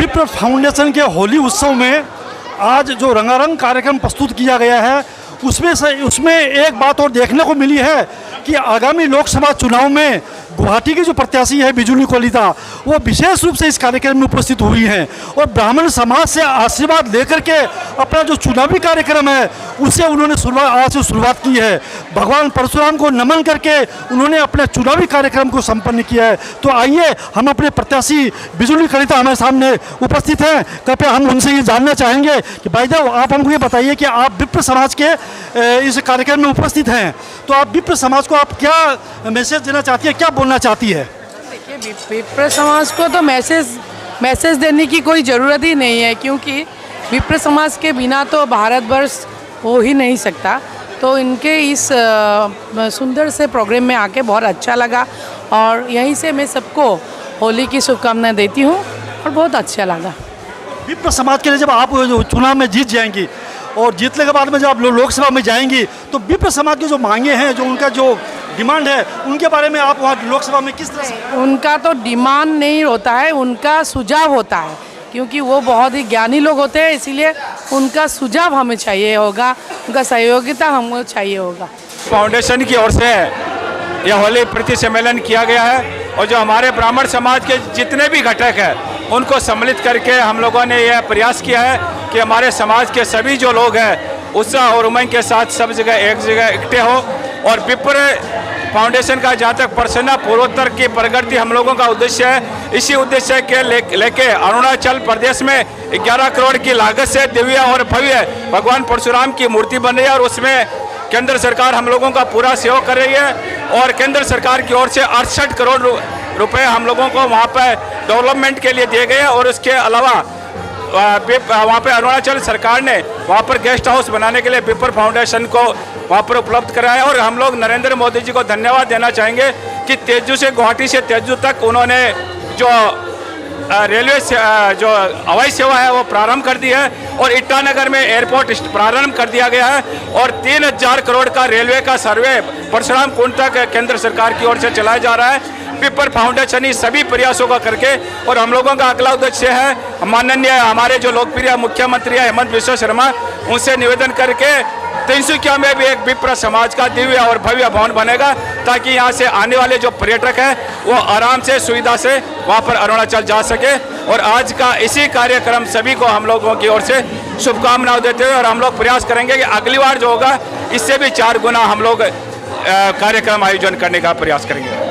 विप्र फाउंडेशन के होली उत्सव में आज जो रंगारंग कार्यक्रम प्रस्तुत किया गया है उसमें एक बात और देखने को मिली है कि आगामी लोकसभा चुनाव में गुवाहाटी की जो प्रत्याशी है बिजुली कोलिता वो विशेष रूप से इस कार्यक्रम में उपस्थित हुई हैं और ब्राह्मण समाज से आशीर्वाद लेकर के अपना जो चुनावी कार्यक्रम है उससे उन्होंने आज से शुरुआत की है। भगवान परशुराम को नमन करके उन्होंने अपने चुनावी कार्यक्रम को संपन्न किया है। तो आइए हम अपने प्रत्याशी बिजुली कोलिता हमारे सामने उपस्थित हैं, कृपया हम उनसे ये जानना चाहेंगे कि भाई साहब आप हमको ये बताइए कि आप विप्र समाज के इस कार्यक्रम में उपस्थित हैं, तो आप विप्र समाज को आप क्या मैसेज देना चाहती है, क्या बोलना चाहती है? देखिए, विप्र समाज को तो मैसेज देने की कोई ज़रूरत ही नहीं है, क्योंकि विप्र समाज के बिना तो भारतवर्ष हो ही नहीं सकता। तो इनके इस सुंदर से प्रोग्राम में आके बहुत अच्छा लगा और यहीं से मैं सबको होली की शुभकामनाएं देती हूँ और बहुत अच्छा लगा। विप्र समाज के लिए जब आप चुनाव में जीत जाएंगी और जीतने के बाद में जब आप लोकसभा में जाएंगी तो विप्र समाज की जो मांगे हैं, जो उनका जो डिमांड है, उनके बारे में आप वहाँ लोकसभा में किस तरह से? उनका तो डिमांड नहीं होता है, उनका सुझाव होता है, क्योंकि वो बहुत ही ज्ञानी लोग होते हैं, इसीलिए उनका सुझाव हमें चाहिए होगा, उनका सहयोगिता हमको चाहिए होगा। फाउंडेशन की ओर से यह होली प्रति सम्मेलन किया गया है और जो हमारे ब्राह्मण समाज के जितने भी घटक हैं उनको सम्मिलित करके हम लोगों ने यह प्रयास किया है कि हमारे समाज के सभी जो लोग हैं उत्साह और उमंग के साथ सब जगह एक जगह इकट्ठे हो। और विप्र फाउंडेशन का जहाँ तक प्रसन्ना पूर्वोत्तर की प्रगति हम लोगों का उद्देश्य है, इसी उद्देश्य के लेके अरुणाचल प्रदेश में 11 करोड़ की लागत से दिव्य और भव्य भगवान परशुराम की मूर्ति बन रही है और उसमें केंद्र सरकार हम लोगों का पूरा सहयोग कर रही है और केंद्र सरकार की ओर से 68 करोड़ रुपए हम लोगों को वहाँ पर डेवलपमेंट के लिए दिए गए हैं। और उसके अलावा वहाँ पे अरुणाचल सरकार ने वहाँ पर गेस्ट हाउस बनाने के लिए विप्र फाउंडेशन को वहाँ पर उपलब्ध कराया। और हम लोग नरेंद्र मोदी जी को धन्यवाद देना चाहेंगे कि तेजू से गुवाहाटी से तेजू तक उन्होंने जो रेलवे जो हवाई सेवा है वो प्रारंभ कर दी है और ईटानगर में एयरपोर्ट प्रारंभ कर दिया गया है और 3000 करोड़ का रेलवे का सर्वे परशुराम कुंड तक केंद्र सरकार की ओर से चलाया जा रहा है। विप्र फाउंडेशन ही सभी प्रयासों का करके और हम लोगों का अगला उद्देश्य है माननीय हमारे जो लोकप्रिय मुख्यमंत्री है हेमंत बिस्वा शर्मा, उनसे निवेदन करके तिनसुकिया में भी एक विप्र समाज का दिव्य और भव्य भवन बनेगा ताकि यहाँ से आने वाले जो पर्यटक हैं वो आराम से सुविधा से वहाँ पर अरुणाचल जा सके। और आज का इसी कार्यक्रम सभी को हम लोगों की ओर से शुभकामनाएं देते हुए और हम लोग प्रयास करेंगे कि अगली बार जो होगा इससे भी 4 गुना हम लोग कार्यक्रम आयोजन करने का प्रयास करेंगे।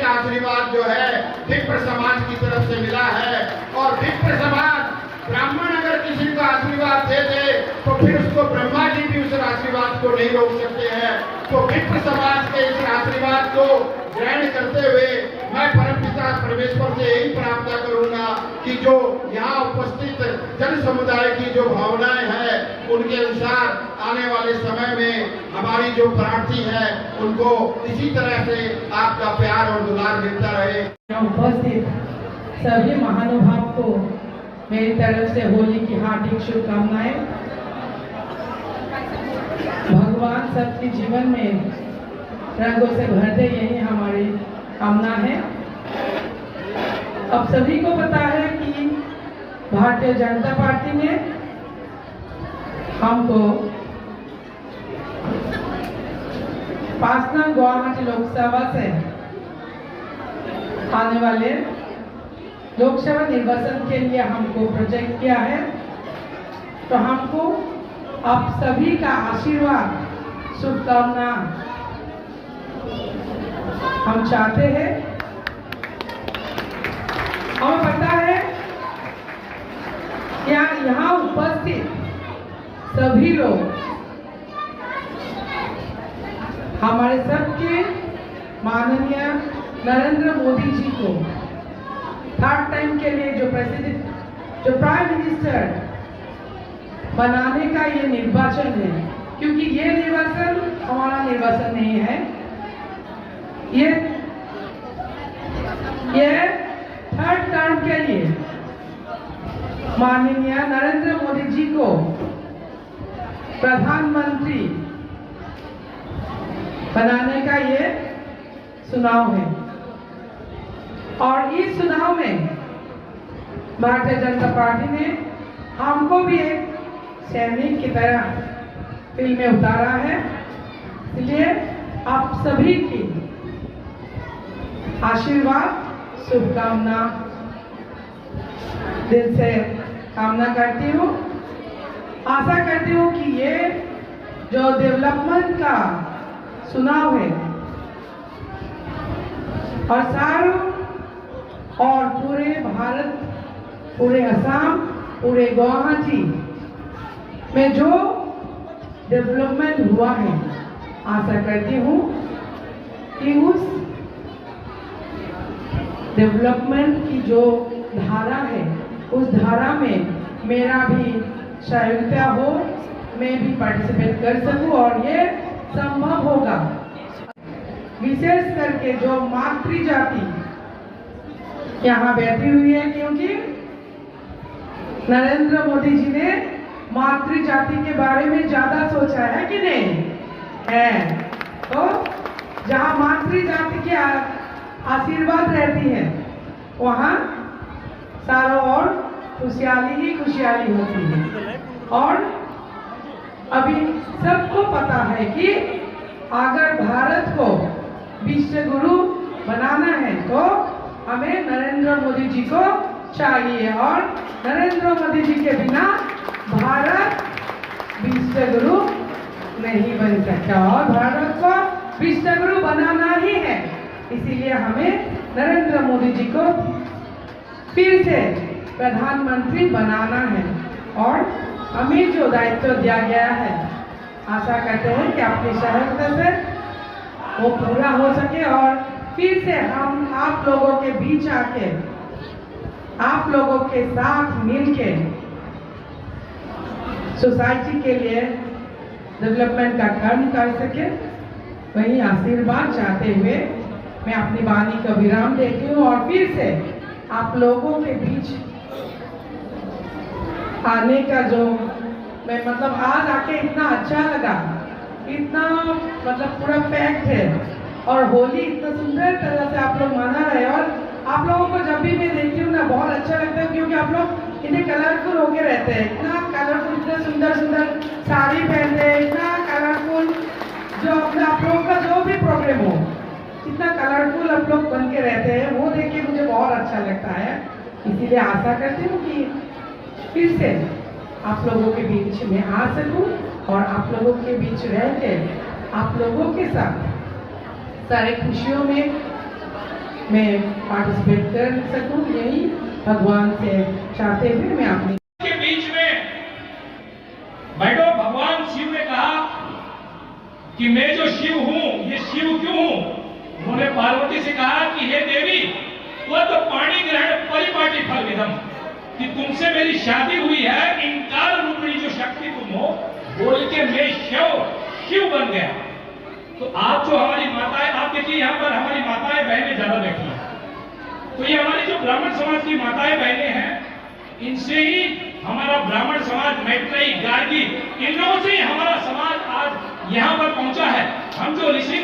आशीर्वाद जो है विप्र समाज की तरफ से मिला है और विप्र समाज ब्राह्मण अगर किसी को आशीर्वाद विप्र समाज के इस आशीर्वाद को ग्रहण करते हुए मैं परमपिता परमेश्वर से यही प्रार्थना करूंगा कि जो यहाँ उपस्थित जन समुदाय की जो भावनाएं हैं उनके अनुसार आने वाले समय में हमारी जो प्रार्थी है उनको इसी तरह से आपका प्यार और दुलार मिलता रहे। उपस्थित सभी महानुभाव को मेरी तरफ से होली की हार्दिक शुभकामनाएं। भगवान सबके जीवन में रंगों से भर दे, यही हमारी कामना है। अब सभी को पता है कि भारतीय जनता पार्टी ने हमको 5 नंबर गुवाहाटी लोकसभा से आने वाले लोकसभा निर्वाचन के लिए हमको प्रोजेक्ट किया है। तो हमको आप सभी का आशीर्वाद, शुभकामना हम चाहते हैं। हमें पता है क्या यहाँ उपस्थित सभी लोग हमारे सबके माननीय नरेंद्र मोदी जी को 3rd टाइम के लिए जो प्राइम मिनिस्टर बनाने का ये निर्वाचन है, क्योंकि ये निर्वाचन हमारा निर्वाचन नहीं है, ये 3rd टर्म के लिए माननीय नरेंद्र मोदी जी को प्रधानमंत्री बनाने का ये चुनाव है। और इस चुनाव में भारतीय जनता पार्टी ने हमको भी एक सैनिक की तरह फील्ड में उतारा है। इसलिए आप सभी की आशीर्वाद, शुभकामना दिल से कामना करती हूँ। आशा करती हूँ कि ये जो डेवलपमेंट का चुनाव है और सारों और पूरे भारत, पूरे असम, पूरे गुवाहाटी में जो डेवलपमेंट हुआ है, आशा करती हूँ कि उस डेवलपमेंट की जो धारा है उस धारा में मेरा भी सहयोगिता हो, मैं भी पार्टिसिपेट कर सकूं और ये संभव होगा। विशेष करके जो मातृ जाति यहाँ बैठी हुई है, क्योंकि नरेंद्र मोदी जी ने मातृ जाति के बारे में ज्यादा सोचा है कि नहीं है। तो जहाँ मातृ जाति की आशीर्वाद रहती है वहाँ चारों ओर खुशहाली ही खुशहाली होती है। और अभी सबको पता है कि अगर भारत को विश्व गुरु बनाना है तो हमें नरेंद्र मोदी जी को चाहिए, और नरेंद्र मोदी जी के बिना भारत विश्व गुरु नहीं बन सकता, और भारत को विश्व गुरु बनाना ही है। इसीलिए हमें नरेंद्र मोदी जी को फिर से प्रधानमंत्री बनाना है, और हमें जो दायित्व दिया गया है, आशा करते हैं कि अपनी सहायता से वो पूरा हो सके और फिर से हम आप लोगों के बीच आके, आप लोगों के साथ मिलके सोसाइटी के लिए डेवलपमेंट का काम कर सके, वही आशीर्वाद चाहते हुए मैं अपनी वाणी का विराम देती हूँ और फिर से आप लोगों के बीच आने का जो मैं मतलब आज आके इतना अच्छा लगा, इतना मतलब पूरा पैक्ड है, और होली इतना सुंदर तरह से आप लोग मना रहे। और आप लोगों को जब भी मैं देखती हूँ ना बहुत अच्छा लगता है, क्योंकि आप लोग इतने कलरफुल होके रहते हैं, इतना कलरफुल, इतना सुंदर सुंदर साड़ी पहनते हैं, इतना कलरफुल, जो अपना आप लोगों का जो भी प्रोग्राम हो इतना कलरफुल आप लोग बन के रहते हैं, वो देख के मुझे बहुत अच्छा लगता है। इसीलिए आशा करती हूँ कि फिर से आप लोगों के बीच में आ सकूं और आप लोगों के बीच रह के आप लोगों के साथ सारे खुशियों में मैं पार्टिसिपेट कर सकूं, यही भगवान से चाहते हुए मैं अपनी के बीच में बैठो। भगवान शिव ने कहा कि मैं जो शिव हूं, ये शिव क्यों हूं? उन्होंने पार्वती से कहा कि हे देवी, वो तो पाणी ग्रहण परिपाटी फल विदम, कि तुमसे मेरी शादी हुई है, इंकार रूपणी जो शक्ति तुम हो, बोल के मैं शिव बन गया। तो आप जो हमारी माताएं, आप देखिए यहाँ पर हमारी माताएं बहनें ज्यादा बैठी हैं, तो ये हमारी जो ब्राह्मण समाज की माताएं बहनें हैं, इनसे ही हमारा ब्राह्मण समाज, मैत्रेयी, गार्गी, इन लोगों से ही हमारा समाज आज यहाँ पर पहुंचा है। हम जो ऋषि